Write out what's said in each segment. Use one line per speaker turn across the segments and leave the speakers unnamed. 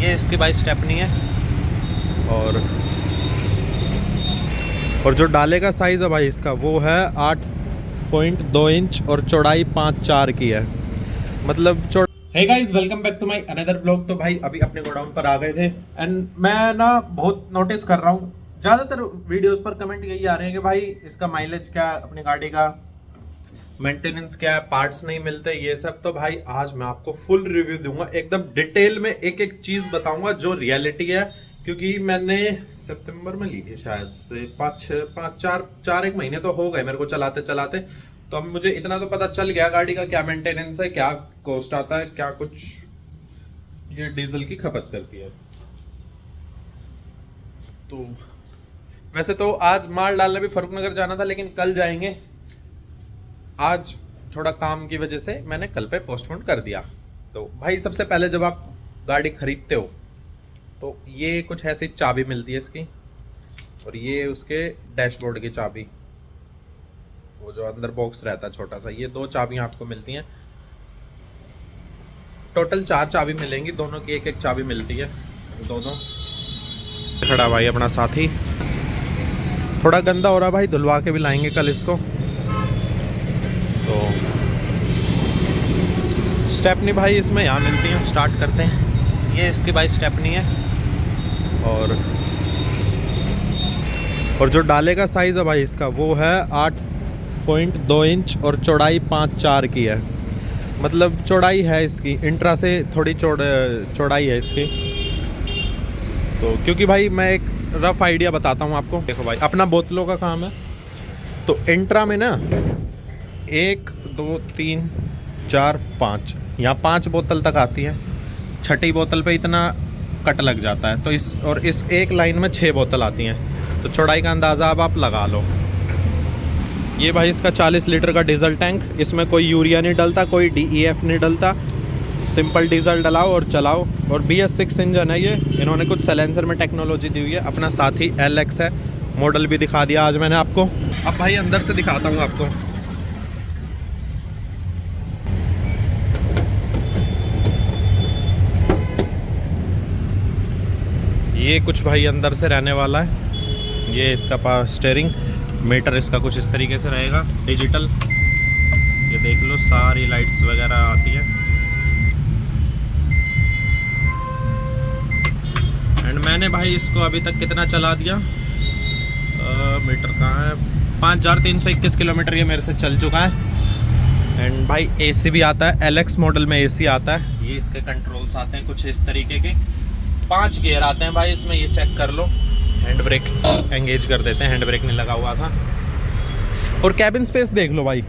ये इसकी भाई स्टेपनी है। और जो डाले का साइज़ है भाई इसका वो है 8.2 इंच और चौड़ाई 5.4 की है। मतलब hey guys, welcome back to my another blog. तो भाई अभी अपने गोडाउन पर आ गए थे एंड मैं ना बहुत नोटिस कर रहा हूँ, ज़्यादातर वीडियोस पर कमेंट यही आ रहे हैं कि भाई इसका माइलेज क्या है, अपनी गाड़ी का मेंटेनेंस क्या है, पार्ट्स नहीं मिलते, ये सब। तो भाई आज मैं आपको फुल रिव्यू दूंगा, एकदम डिटेल में एक एक चीज़ बताऊंगा जो रियलिटी है। क्योंकि मैंने सितंबर में ली थी शायद से, चार एक महीने तो हो गए मेरे को चलाते चलाते। तो अब मुझे इतना तो पता चल गया गाड़ी का क्या मेंटेनेंस है, क्या कॉस्ट आता है, क्या कुछ ये डीजल की खपत करती है। तो वैसे तो आज माल डालने भी फरुखनगर जाना था, लेकिन कल जाएंगे। आज थोड़ा काम की वजह से मैंने कल पे पोस्टपोन कर दिया। तो भाई सबसे पहले जब आप गाड़ी खरीदते हो तो ये कुछ ऐसी चाबी मिलती है इसकी, और ये उसके डैशबोर्ड की चाबी, वो जो अंदर बॉक्स रहता है छोटा सा, ये 2 चाबियां आपको मिलती हैं। टोटल 4 चाबी मिलेंगी, दोनों की एक एक चाबी मिलती है। दोनों खड़ा भाई अपना साथी, थोड़ा गंदा हो रहा भाई, धुलवा के भी लाएंगे कल इसको। तो स्टेपनी भाई इसमें यहाँ मिलती हैं, स्टार्ट करते हैं। ये इसकी भाई स्टेपनी है। और जो डाले का साइज़ है भाई इसका वो है 8.2 इंच और चौड़ाई 5.4 की है। मतलब चौड़ाई है इसकी, इंट्रा से थोड़ी चौड़ाई है इसकी। तो क्योंकि भाई मैं एक रफ आइडिया बताता हूँ आपको। देखो भाई, अपना बोतलों का काम है, तो इंट्रा में ना 1 2 3 4 5, यहाँ 5 बोतल तक आती है। छठी बोतल पे इतना कट लग जाता है। तो इस एक लाइन में 6 बोतल आती हैं। तो चौड़ाई का अंदाज़ा अब आप लगा लो। ये भाई इसका 40 लीटर का डीजल टैंक, इसमें कोई यूरिया नहीं डलता, कोई DEF नहीं डलता, सिंपल डीजल डलाओ और चलाओ। और BS6 इंजन है ये, इन्होंने कुछ साइलेंसर में टेक्नोलॉजी दी हुई है। अपना साथी LX है, मॉडल भी दिखा दिया आज मैंने आपको। अब भाई अंदर से दिखाता हूँ आपको। ये कुछ भाई अंदर से रहने वाला है। ये इसका पावर स्टीयरिंग, मीटर इसका कुछ इस तरीके से रहेगा, डिजिटल। ये देख लो, सारी लाइट्स वगैरह आती है। एंड मैंने भाई इसको अभी तक कितना चला दिया, मीटर कहाँ है, 5321 किलोमीटर ये मेरे से चल चुका है। एंड भाई AC भी आता है, LX मॉडल में AC आता है। ये इसके कंट्रोल्स आते हैं कुछ इस तरीके के, 5 गियर आते हैं भाई इसमें, ये चेक कर लो। हैंड ब्रेक एंगेज कर देते हैं, हैंड ब्रेक नहीं लगा हुआ था। और कैबिन स्पेस देख लो भाई,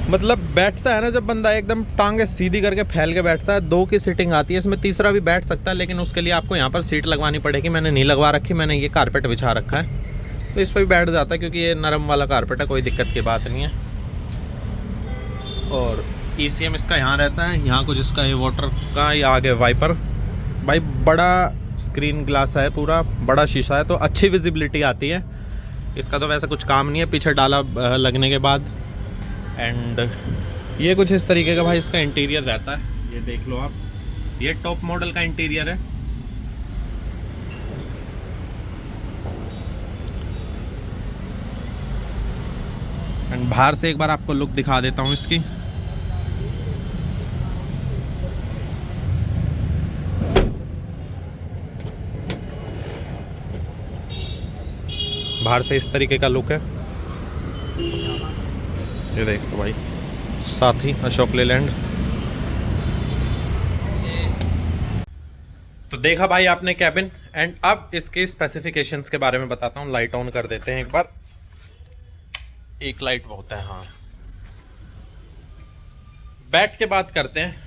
मतलब बैठता है ना जब बंदा, एकदम टांगे सीधी करके फैल के बैठता है। 2 की सीटिंग आती है इसमें, तीसरा भी बैठ सकता है, लेकिन उसके लिए आपको यहाँ पर सीट लगवानी पड़ेगी। मैंने नहीं लगवा रखी, मैंने ये कारपेट बिछा रखा है, तो इस पर भी बैठ जाता है, क्योंकि ये नरम वाला कारपेट है, कोई दिक्कत की बात नहीं है। और ECM इसका यहाँ रहता है, यहाँ कुछ इसका ये वाटर का, ये आगे वाइपर। भाई बड़ा स्क्रीन ग्लास है, पूरा बड़ा शीशा है, तो अच्छी विजिबिलिटी आती है। इसका तो वैसे कुछ काम नहीं है पीछे डाला लगने के बाद। एंड ये कुछ इस तरीके का भाई इसका इंटीरियर रहता है, ये देख लो आप। ये टॉप मॉडल का इंटीरियर है। एंड बाहर से एक बार आपको लुक दिखा देता हूँ इसकी। बाहर से इस तरीके का लुक है, ये देखो भाई, साथ ही अशोक लेलैंड। तो देखा भाई आपने कैबिन। एंड अब इसके स्पेसिफिकेशंस के बारे में बताता हूँ। लाइट ऑन कर देते हैं एक बार, एक लाइट बहुत है। हाँ, बैठ के बात करते हैं।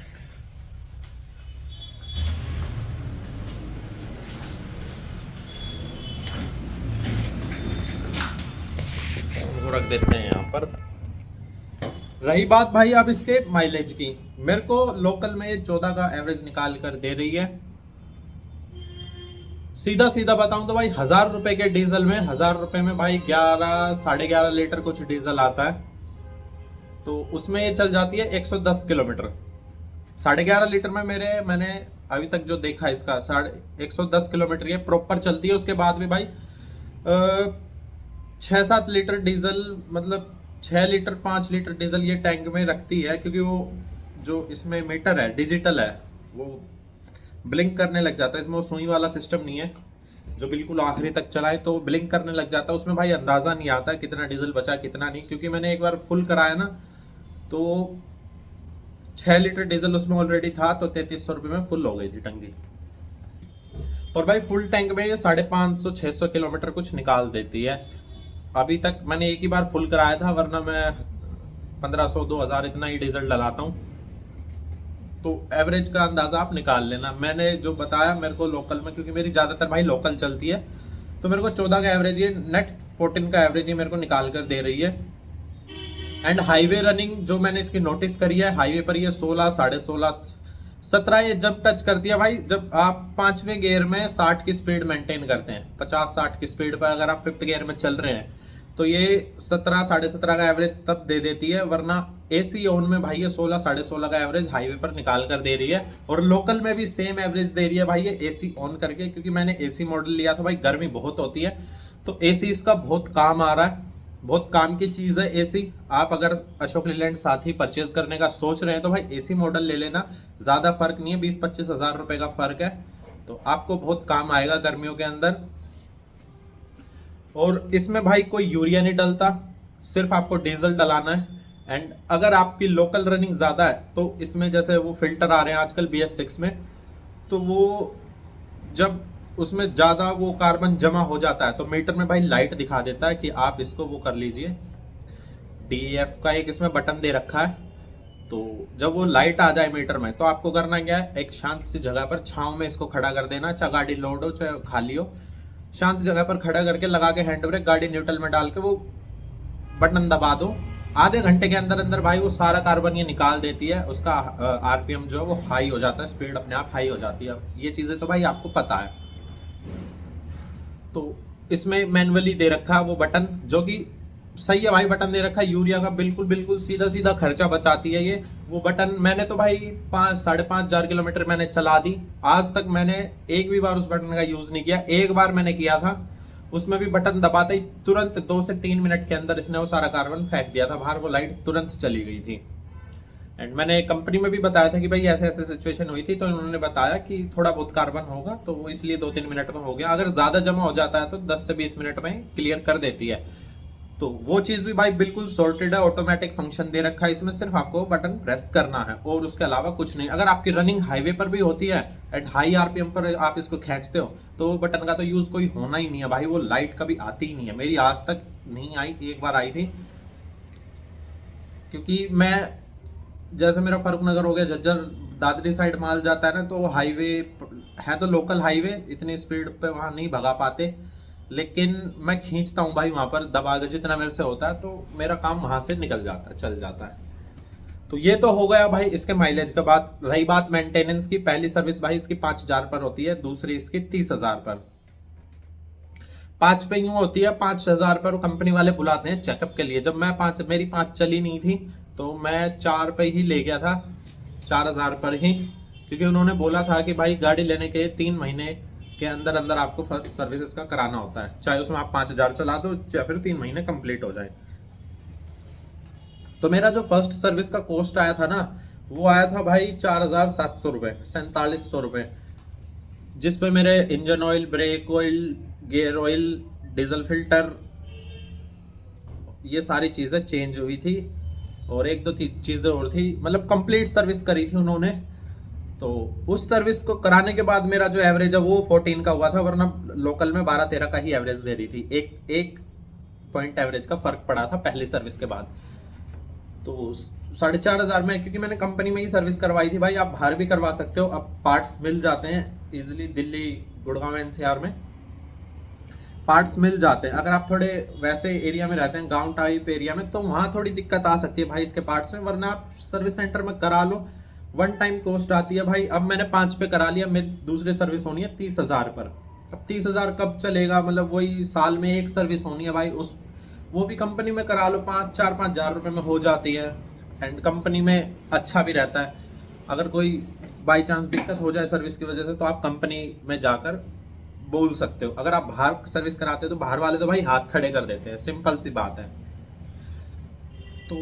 रख देते हैं यहाँ पर। रही बात भाई अब इसके माइलेज की, मेरे को लोकल में ये 14 का एवरेज निकाल कर दे रही है। सीधा सीधा बताऊं तो भाई 1000 रुपए के डीजल में, 1000 रुपए में भाई 11 साढ़े 11 लीटर कुछ डीजल आता है। तो उसमें ये चल जाती है 110 किलोमीटर। 11.5 लीटर में मैंने अभी तक जो देखा इसका 110 किलोमीटर ये प्रॉपर चलती है। उसके बाद भी भाई 6-7 लीटर डीजल, मतलब 6 लीटर 5 लीटर डीजल ये टैंक में रखती है, क्योंकि वो जो इसमें मीटर है डिजिटल है, वो ब्लिंक करने लग जाता है। इसमें वो सुई वाला सिस्टम नहीं है जो बिल्कुल आखिरी तक चलाए तो ब्लिंक करने लग जाता है। उसमें भाई अंदाजा नहीं आता कितना डीजल बचा कितना नहीं, क्योंकि मैंने एक बार फुल कराया ना तो 6 लीटर डीजल उसमें ऑलरेडी था, तो 3300 रुपये में फुल हो गई थी टंकी। और भाई फुल टैंक में ये 550-600 किलोमीटर कुछ निकाल देती है। अभी तक मैंने एक ही बार फुल कराया था, वरना मैं 1500-2000 इतना ही डीजल डलाता हूँ। तो एवरेज का अंदाजा आप निकाल लेना। मैंने जो बताया मेरे को लोकल में, क्योंकि मेरी ज़्यादातर भाई लोकल चलती है, तो मेरे को 14 का एवरेज, ये नेट 14 का एवरेज ही मेरे को निकाल कर दे रही है। एंड हाईवे रनिंग जो मैंने इसकी नोटिस करी है, हाईवे पर ये 16, 16.5, 17 ये जब टच करती है भाई, जब आप 5वें गियर में 60 की स्पीड मेंटेन करते हैं, 50-60 की स्पीड पर अगर आप 5th गियर में चल रहे हैं, तो ये 17, 17.5 का एवरेज तब दे देती है। वरना एसी ऑन में भाई ये 16, 16.5 का एवरेज हाईवे पर निकाल कर दे रही है। और लोकल में भी सेम एवरेज दे रही है भाई ये एसी ऑन करके, क्योंकि मैंने एसी मॉडल लिया था भाई, गर्मी बहुत होती है, तो एसी इसका बहुत काम आ रहा है, बहुत काम की चीज़ है एसी। आप अगर अशोक लीलैंड साथ ही परचेज करने का सोच रहे हैं तो भाई एसी मॉडल ले लेना, ज़्यादा फर्क नहीं है, 20-25 हज़ार रुपये का फर्क है, तो आपको बहुत काम आएगा गर्मियों के अंदर। और इसमें भाई कोई यूरिया नहीं डलता, सिर्फ आपको डीजल डलाना है। एंड अगर आपकी लोकल रनिंग ज़्यादा है तो इसमें जैसे वो फिल्टर आ रहे हैं आजकल BS6 में, तो वो जब उसमें ज़्यादा वो कार्बन जमा हो जाता है तो मीटर में भाई लाइट दिखा देता है कि आप इसको वो कर लीजिए। DEF का एक इसमें बटन दे रखा है, तो जब वो लाइट आ जाए मीटर में तो आपको करना क्या है, एक शांत सी जगह पर छांव में इसको खड़ा कर देना, चाहे गाड़ी लोड हो चाहे खाली हो, शांत जगह पर खड़ा करके लगा के हैंड ब्रेक गाड़ी न्यूट्रल में डाल के वो बटन दबा दो। आधे घंटे के अंदर अंदर भाई वो सारा कार्बन ये निकाल देती है, उसका RPM जो है वो हाई हो जाता है, स्पीड अपने आप हाई हो जाती है। ये चीज़ें तो भाई आपको पता है। तो इसमें मैनुअली दे रखा है वो बटन, जो कि सही है भाई, बटन दे रखा है यूरिया का, बिल्कुल बिल्कुल सीधा सीधा खर्चा बचाती है ये वो बटन। मैंने तो भाई 5-5.5 किलोमीटर मैंने चला दी, आज तक मैंने एक भी बार उस बटन का यूज नहीं किया। एक बार मैंने किया था, उसमें भी बटन दबाते ही तुरंत 2 से 3 मिनट के अंदर इसने वो सारा कार्बन फेंक दिया था बाहर, वो लाइट तुरंत चली गई थी। एंड मैंने कंपनी में भी बताया था कि भाई ऐसे ऐसे सिचुएशन हुई थी, तो उन्होंने बताया कि थोड़ा बहुत कार्बन होगा, तो वो इसलिए 2-3 मिनट में हो गया। अगर ज़्यादा जमा हो जाता है तो 10 से 20 मिनट में क्लियर कर देती है। तो वो चीज़ भी भाई बिल्कुल सॉर्टेड है, ऑटोमेटिक फंक्शन दे रखा है इसमें, सिर्फ आपको बटन प्रेस करना है और उसके अलावा कुछ नहीं। अगर आपकी रनिंग हाईवे पर भी होती है एट हाई RPM पर आप इसको खींचते हो तो बटन का तो यूज़ कोई होना ही नहीं है भाई, वो लाइट कभी आती ही नहीं है। मेरी आज तक नहीं आई, एक बार आई थी, क्योंकि मैं जैसे मेरा फरुखनगर हो गया, झज्जर दादरी साइड माल जाता है ना, तो हाईवे है तो लोकल हाईवे, इतनी स्पीड पे वहाँ नहीं भगा पाते, लेकिन मैं खींचता हूँ भाई वहाँ पर दबा के जितना मेरे से होता है, तो मेरा काम वहाँ से निकल जाता है, चल जाता है। तो ये तो हो गया भाई इसके माइलेज का बात। रही बात मेंटेनेंस की, पहली सर्विस भाई इसकी 5,000 पर होती है, दूसरी इसकी 30,000 पर। 5 पे यूँ होती है, 5,000 पर कंपनी वाले बुलाते हैं चेकअप के लिए। जब मैं मेरी 5 चली नहीं थी तो मैं 4 पे ही ले गया था, 4,000 पर ही, क्योंकि उन्होंने बोला था कि भाई गाड़ी लेने के 3 महीने के अंदर अंदर आपको फर्स्ट सर्विस इसका कराना होता है, चाहे उसमें आप 5,000 चला दो या फिर 3 महीने कंप्लीट हो जाए। तो मेरा जो फर्स्ट सर्विस का कॉस्ट आया था ना, वो आया था भाई 4,700 रुपये, 4,700 रुपये, जिसपे मेरे engine oil, brake oil, gear oil, diesel filter, ये सारी चीज़ें चेंज हुई थी और 1-2 चीज़ें और थी, मतलब कंप्लीट सर्विस करी थी उन्होंने। तो उस सर्विस को कराने के बाद मेरा जो एवरेज है वो 14 का हुआ था, वरना लोकल में 12-13 का ही एवरेज दे रही थी। एक पॉइंट एवरेज का फर्क पड़ा था पहली सर्विस के बाद। तो 4,500 में, क्योंकि मैंने कंपनी में ही सर्विस करवाई थी भाई, आप बाहर भी करवा सकते हो, अब पार्ट्स मिल जाते हैं इजिली, दिल्ली, गुड़गांव NCR में पार्ट्स मिल जाते हैं। अगर आप थोड़े वैसे एरिया में रहते हैं, गांव टाइप एरिया में, तो वहाँ थोड़ी दिक्कत आ सकती है भाई इसके पार्ट्स में, वरना आप सर्विस सेंटर में करा लो। 1 टाइम कॉस्ट आती है भाई। अब मैंने 5 पे करा लिया, मेरी दूसरी सर्विस होनी है 30,000 पर। अब 30,000 कब चलेगा, मतलब वही साल में एक सर्विस होनी है भाई, उस वो भी कंपनी में करा लो, 4-5 हज़ार रुपये में हो जाती है। एंड कंपनी में अच्छा भी रहता है। अगर कोई बाई चांस दिक्कत हो जाए सर्विस की वजह से तो आप कंपनी में जाकर बोल सकते हो। अगर आप बाहर सर्विस कराते हो तो बाहर वाले तो भाई हाथ खड़े कर देते हैं, सिंपल सी बात है। तो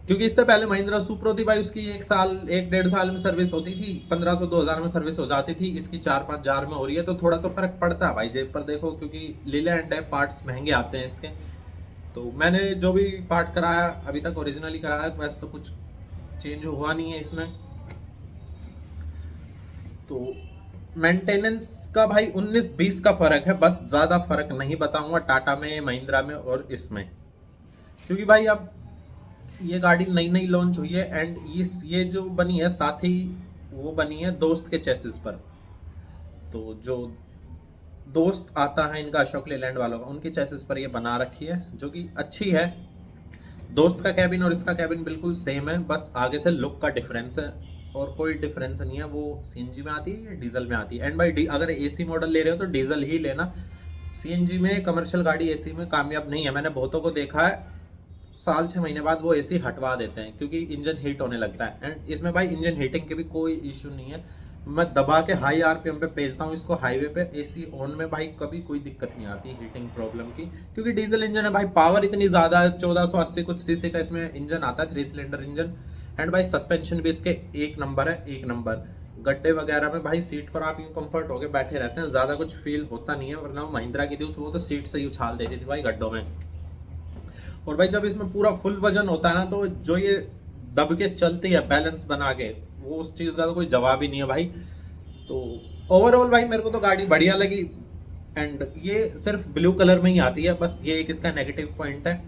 क्योंकि इससे पहले महिंद्रा सुप्रो थी भाई, उसकी 1 1.5 साल में सर्विस होती थी, 1500 2000 में सर्विस हो जाती थी। इसकी 4-5 हजार में हो रही है, तो थोड़ा तो फर्क पड़ता है भाई जेब पर। देखो क्योंकि लीलैंड है, पार्ट्स महंगे आते हैं इसके। तो मैंने जो भी पार्ट कराया अभी तक ओरिजिनली कराया, तो वैसे तो कुछ चेंज हुआ नहीं है इसमें। तो मेंटेनेंस का भाई 19-20 का फर्क है बस, ज्यादा फर्क नहीं बताऊंगा टाटा में, महिंद्रा में और इसमें। क्योंकि भाई अब ये गाड़ी नई नई लॉन्च हुई है, एंड ये जो बनी है साथ ही वो बनी है दोस्त के चेसिस पर। तो जो दोस्त आता है इनका अशोक लेलैंड वालों का, उनके चेसिस पर ये बना रखी है, जो कि अच्छी है। दोस्त का कैबिन और इसका कैबिन बिल्कुल सेम है, बस आगे से लुक का डिफरेंस है और कोई डिफरेंस नहीं है। वो सीएनजी में आती है या डीजल में आती है। एंड भाई अगर एसी मॉडल ले रहे हो तो डीजल ही लेना, सीएनजी में कमर्शियल गाड़ी एसी में कामयाब नहीं है। मैंने बहुतों को देखा है, साल 6 महीने बाद वो एसी हटवा देते हैं क्योंकि इंजन हीट होने लगता है। एंड इसमें भाई इंजन हीटिंग के भी कोई इशू नहीं है। मैं दबा के हाई आरपीएम पे पेलता हूँ इसको हाईवे पे, एसी ऑन में भाई कभी कोई दिक्कत नहीं आती हीटिंग प्रॉब्लम की। क्योंकि डीजल इंजन है भाई, पावर इतनी ज्यादा है, 1480 कुछ सीसी का इसमें इंजन आता है, 3 सिलेंडर इंजन। एंड भाई सस्पेंशन भी इसके एक नंबर है, एक नंबर। गड्ढे वगैरह में भाई सीट पर आप यूं कंफर्ट होके बैठे रहते हैं, ज्यादा कुछ फील होता नहीं है। वरना वो महिंद्रा की थी वो तो सीट से ही उछाल देती थी भाई गड्ढों में। और भाई जब इसमें पूरा फुल वजन होता है ना, तो जो ये दब के चलती है बैलेंस बना के, वो उस चीज का तो कोई जवाब ही नहीं है भाई। तो ओवरऑल भाई मेरे को तो गाड़ी बढ़िया लगी। एंड ये सिर्फ ब्लू कलर में ही आती है, बस ये एक इसका नेगेटिव पॉइंट है।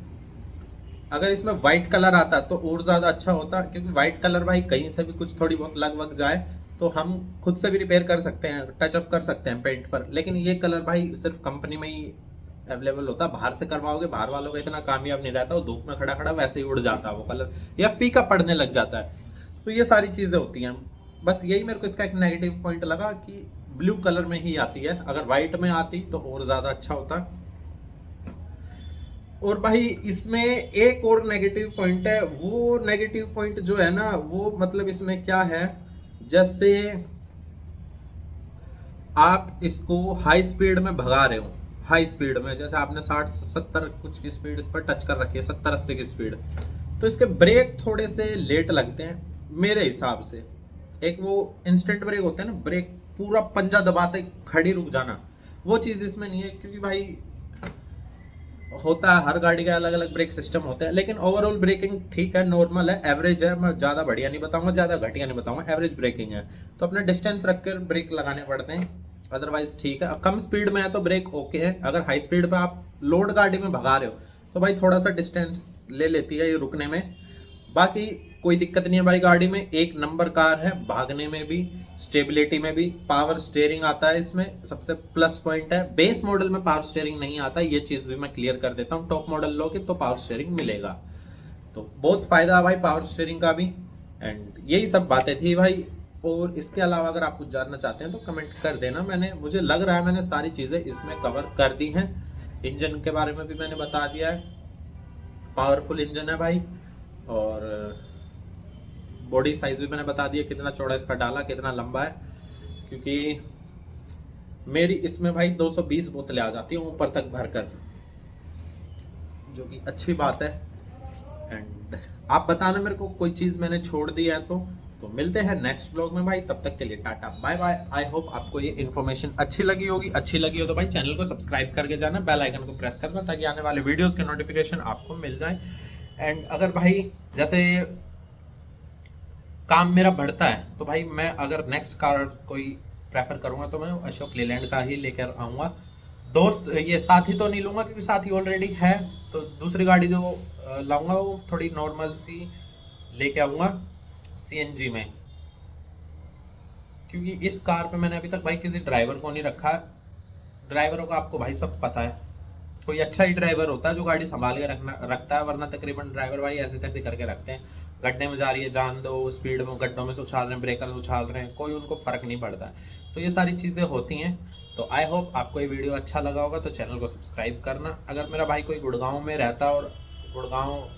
अगर इसमें व्हाइट कलर आता तो और ज्यादा अच्छा होता, क्योंकि व्हाइट कलर भाई कहीं से भी कुछ थोड़ी बहुत लग वग जाए तो हम खुद से भी रिपेयर कर सकते हैं, टचअप कर सकते हैं पेंट पर। लेकिन ये कलर भाई सिर्फ कंपनी में ही अवेलेबल होता, बाहर से करवाओगे बाहर वालों का इतना कामयाब नहीं रहता, वो धूप में खड़ा खड़ा वैसे ही उड़ जाता है वो कलर, या फीका पड़ने लग जाता है। तो ये सारी चीजें होती हैं। बस यही मेरे को इसका एक नेगेटिव पॉइंट लगा कि ब्लू कलर में ही आती है, अगर व्हाइट में आती तो और ज्यादा अच्छा होता। और भाई इसमें एक और नेगेटिव पॉइंट है, वो नेगेटिव पॉइंट जो है ना, वो मतलब इसमें क्या है, जैसे आप इसको हाई स्पीड में भगा रहे हो, हाई स्पीड में जैसे आपने 60-70 कुछ की स्पीड इस पर टच कर रखी है, 70-80 की स्पीड, तो इसके ब्रेक थोड़े से लेट लगते हैं मेरे हिसाब से। एक वो इंस्टेंट ब्रेक होता है ना, ब्रेक पूरा पंजा दबाते खड़ी रुक जाना, वो चीज इसमें नहीं है। क्योंकि भाई होता है हर गाड़ी का अलग अलग ब्रेक सिस्टम होता है, लेकिन ओवरऑल ब्रेकिंग ठीक है, नॉर्मल है, एवरेज है। मैं ज्यादा बढ़िया नहीं बताऊंगा, ज्यादा घटिया नहीं बताऊंगा, एवरेज ब्रेकिंग है। तो अपने डिस्टेंस रखकर ब्रेक लगाने पड़ते हैं, अदरवाइज ठीक है। कम स्पीड में है तो ब्रेक ओके है। अगर हाई स्पीड पे आप लोड गाड़ी में भगा रहे हो तो भाई थोड़ा सा डिस्टेंस ले लेती है ये रुकने में। बाकी कोई दिक्कत नहीं है भाई, गाड़ी में एक नंबर कार है, भागने में भी, स्टेबिलिटी में भी। पावर स्टीयरिंग आता है इसमें, सबसे प्लस पॉइंट है। बेस मॉडल में पावर स्टीयरिंग नहीं आता, ये चीज भी मैं क्लियर कर देता हूँ। टॉप मॉडल लोगे तो पावर स्टीयरिंग मिलेगा, तो बहुत फायदा है भाई पावर स्टीयरिंग का भी। एंड यही सब बातें थी भाई। और इसके अलावा अगर आप कुछ जानना चाहते हैं तो कमेंट कर देना। मुझे लग रहा है मैंने सारी चीजें इसमें कवर कर दी हैं। इंजन के बारे में भी मैंने बता दिया है, पावरफुल इंजन है भाई। और बॉडी साइज भी मैंने बता दिया, कितना चौड़ा इसका डाला, कितना लंबा है। क्योंकि मेरी इसमें भाई 220 बोतलें आ जाती हैं ऊपर तक भरकर, जो कि अच्छी बात है। एंड आप बताना मेरे को कोई चीज मैंने छोड़ दी है तो मिलते हैं नेक्स्ट ब्लॉग में भाई। तब तक के लिए tata bye bye. I hope आपको ये इन्फॉर्मेशन अच्छी लगी होगी। अच्छी लगी हो तो भाई चैनल को सब्सक्राइब करके जाना, बेल आइकन को प्रेस करना, ताकि आने वाले वीडियोस के नोटिफिकेशन आपको मिल जाए। एंड अगर भाई जैसे काम मेरा बढ़ता है तो भाई मैं अगर नेक्स्ट कार कोई प्रेफर करूंगा तो मैं अशोक लेलैंड का ही लेकर आऊंगा। दोस्त ये साथी तो नहीं लूंगा क्योंकि साथी ऑलरेडी है, तो दूसरी गाड़ी जो लाऊंगा वो थोड़ी नॉर्मल सी लेके आऊंगा सीएनजी में। क्योंकि इस कार पे मैंने अभी तक भाई किसी ड्राइवर को नहीं रखा। ड्राइवरों का आपको भाई सब पता है, कोई अच्छा ही ड्राइवर होता है जो गाड़ी संभाल के रखता है, वरना तकरीबन ड्राइवर भाई ऐसे तैसे करके रखते हैं। गड्ढे में जा रही है जान दो, स्पीड में गड्ढों में से उछाल रहे हैं, ब्रेकर से उछाल रहे हैं, कोई उनको फर्क नहीं पड़ता है। तो ये सारी चीज़ें होती हैं। तो आई होप आपको ये वीडियो अच्छा लगा होगा, तो चैनल को सब्सक्राइब करना। अगर मेरा भाई कोई गुड़गांव में रहता और गुड़गांव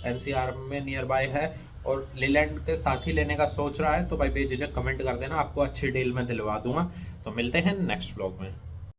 NCR में नियर बाय है और लेलैंड के साथ ही लेने का सोच रहा है तो भाई बेझिझक कमेंट कर देना, आपको अच्छी डील में दिलवा दूंगा। तो मिलते हैं नेक्स्ट व्लॉग में।